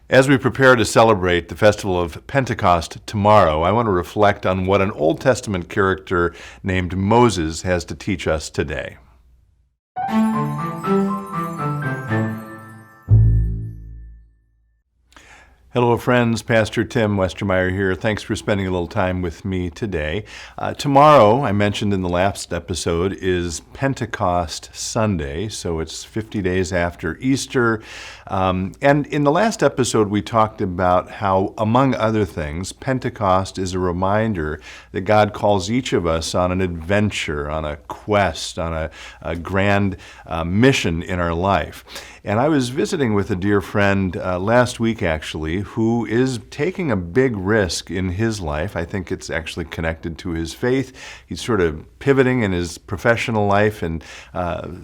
As we prepare to celebrate the festival of Pentecost tomorrow, I want to reflect on what an Old Testament character named Moses has to teach us today. Hello, friends. Pastor Tim Westermeyer here. Thanks for spending a little time with me today. Tomorrow, I mentioned in the last episode, is Pentecost Sunday, so it's 50 days after Easter. And in the last episode, we talked about how, among other things, Pentecost is a reminder that God calls each of us on an adventure, on a quest, on a grand mission in our life. And I was visiting with a dear friend last week, actually, who is taking a big risk in his life. I think it's actually connected to his faith. He's sort of pivoting in his professional life and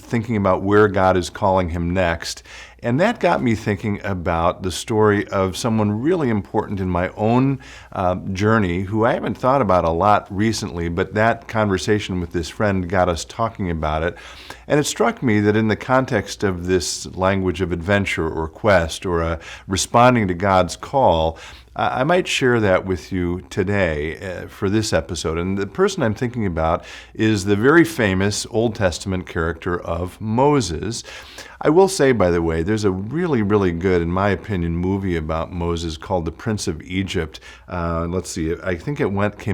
thinking about where God is calling him next. And that got me thinking about the story of someone really important in my own journey who I haven't thought about a lot recently, but that conversation with this friend got us talking about it. And it struck me that in the context of this language of adventure or quest or responding to God's call, I might share that with you today for this episode. And the person I'm thinking about is the very famous Old Testament character of Moses. I will say, by the way, there's a really, really good, in my opinion, movie about Moses called The Prince of Egypt. Let's see, I think came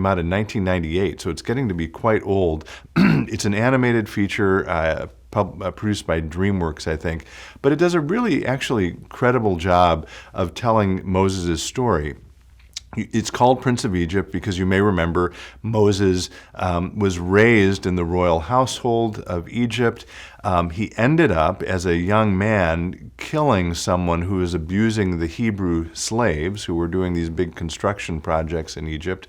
out in 1998, so it's getting to be quite old. It's an animated feature produced by DreamWorks, I think. But it does a really, actually credible job of telling Moses' story. It's called Prince of Egypt because you may remember Moses was raised in the royal household of Egypt. He ended up, as a young man, killing someone who was abusing the Hebrew slaves who were doing these big construction projects in Egypt.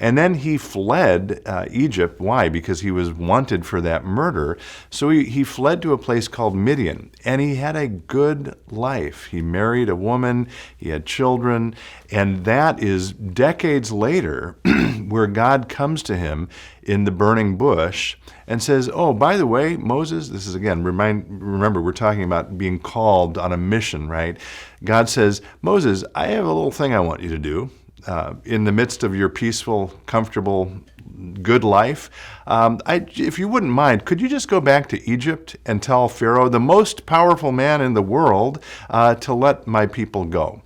And then he fled Egypt. Why? Because he was wanted for that murder. So he fled to a place called Midian, and he had a good life. He married a woman, he had children, and that is decades later where God comes to him in the burning bush and says, oh, by the way, Moses, this is again, remember, we're talking about being called on a mission, right? God says, Moses, I have a little thing I want you to do. In the midst of your peaceful, comfortable, good life, if you wouldn't mind, could you just go back to Egypt and tell Pharaoh, the most powerful man in the world, to let my people go?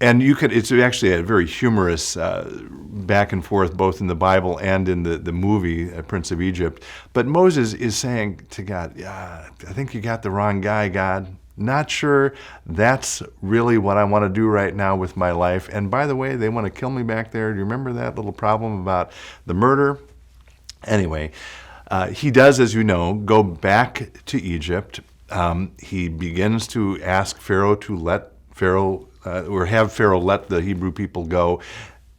And it's actually a very humorous back and forth, both in the Bible and in the movie, Prince of Egypt. But Moses is saying to God, yeah, I think you got the wrong guy, God. Not sure that's really what I want to do right now with my life. And by the way, they want to kill me back there. Do you remember that little problem about the murder? Anyway, he does, as you know, go back to Egypt. He begins to ask Pharaoh to let have Pharaoh let the Hebrew people go.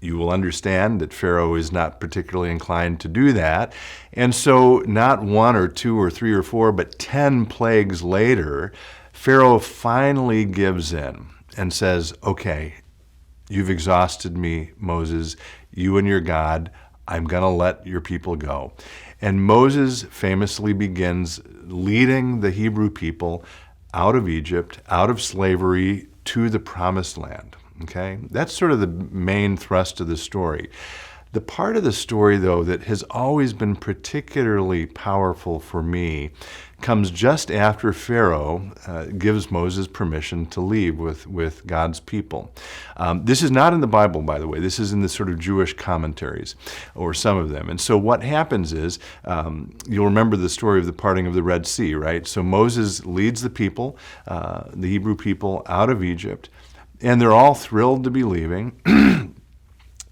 You will understand that Pharaoh is not particularly inclined to do that. And so not one or two or three or four, but 10 plagues later, Pharaoh finally gives in and says, okay, you've exhausted me, Moses, you and your God, I'm going to let your people go. And Moses famously begins leading the Hebrew people out of Egypt, out of slavery, to the promised land. Okay? That's sort of the main thrust of the story. The part of the story, though, that has always been particularly powerful for me comes just after Pharaoh gives Moses permission to leave with God's people. This is not in the Bible, by the way. This is in the sort of Jewish commentaries, or some of them. And so what happens is, you'll remember the story of the parting of the Red Sea, right? So Moses leads the people, the Hebrew people, out of Egypt, and they're all thrilled to be leaving.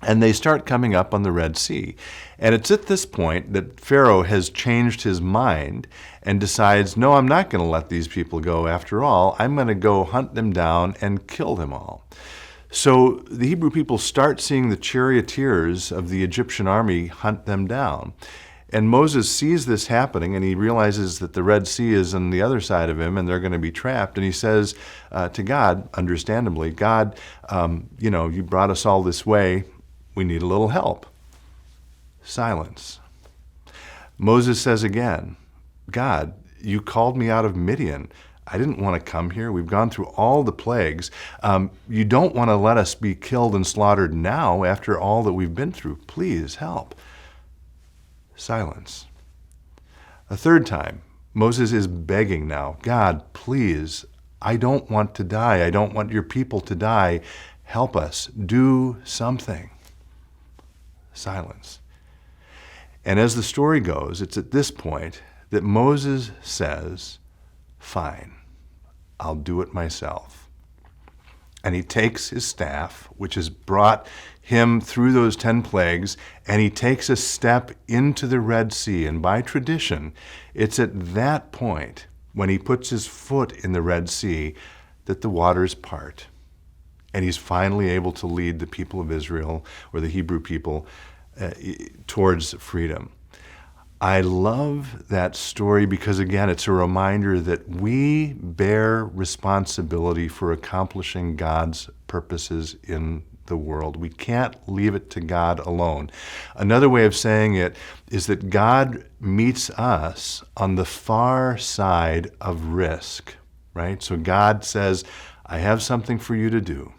And they start coming up on the Red Sea. And it's at this point that Pharaoh has changed his mind and decides, no, I'm not going to let these people go after all. I'm going to go hunt them down and kill them all. So the Hebrew people start seeing the charioteers of the Egyptian army hunt them down. And Moses sees this happening, and he realizes that the Red Sea is on the other side of him, and they're going to be trapped. And he says to God, understandably, God, you brought us all this way. We need a little help. Silence. Moses says again, God, you called me out of Midian. I didn't want to come here. We've gone through all the plagues. You don't want to let us be killed and slaughtered now after all that we've been through. Please help. Silence. A third time, Moses is begging now, God, please, I don't want to die. I don't want your people to die. Help us. Do something. Silence. And as the story goes, it's at this point that Moses says, fine, I'll do it myself. And he takes his staff, which has brought him through those 10 plagues, and he takes a step into the Red Sea. And by tradition, it's at that point, when he puts his foot in the Red Sea, that the waters part. And he's finally able to lead the people of Israel, or the Hebrew people, towards freedom. I love that story because, again, it's a reminder that we bear responsibility for accomplishing God's purposes in the world. We can't leave it to God alone. Another way of saying it is that God meets us on the far side of risk, right? So God says, I have something for you to do.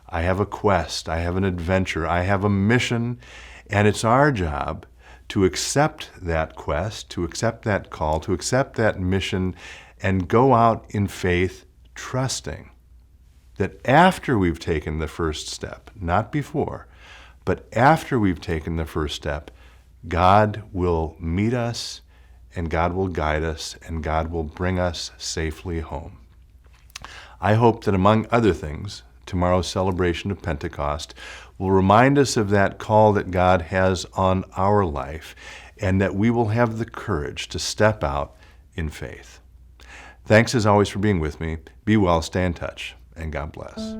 I have a quest. I have an adventure. I have a mission, and it's our job to accept that quest, to accept that call, to accept that mission, and go out in faith, trusting that after we've taken the first step, not before, but after we've taken the first step, God will meet us, and God will guide us, and God will bring us safely home. I hope that, among other things, tomorrow's celebration of Pentecost will remind us of that call that God has on our life, and that we will have the courage to step out in faith. Thanks as always for being with me. Be well, stay in touch, and God bless.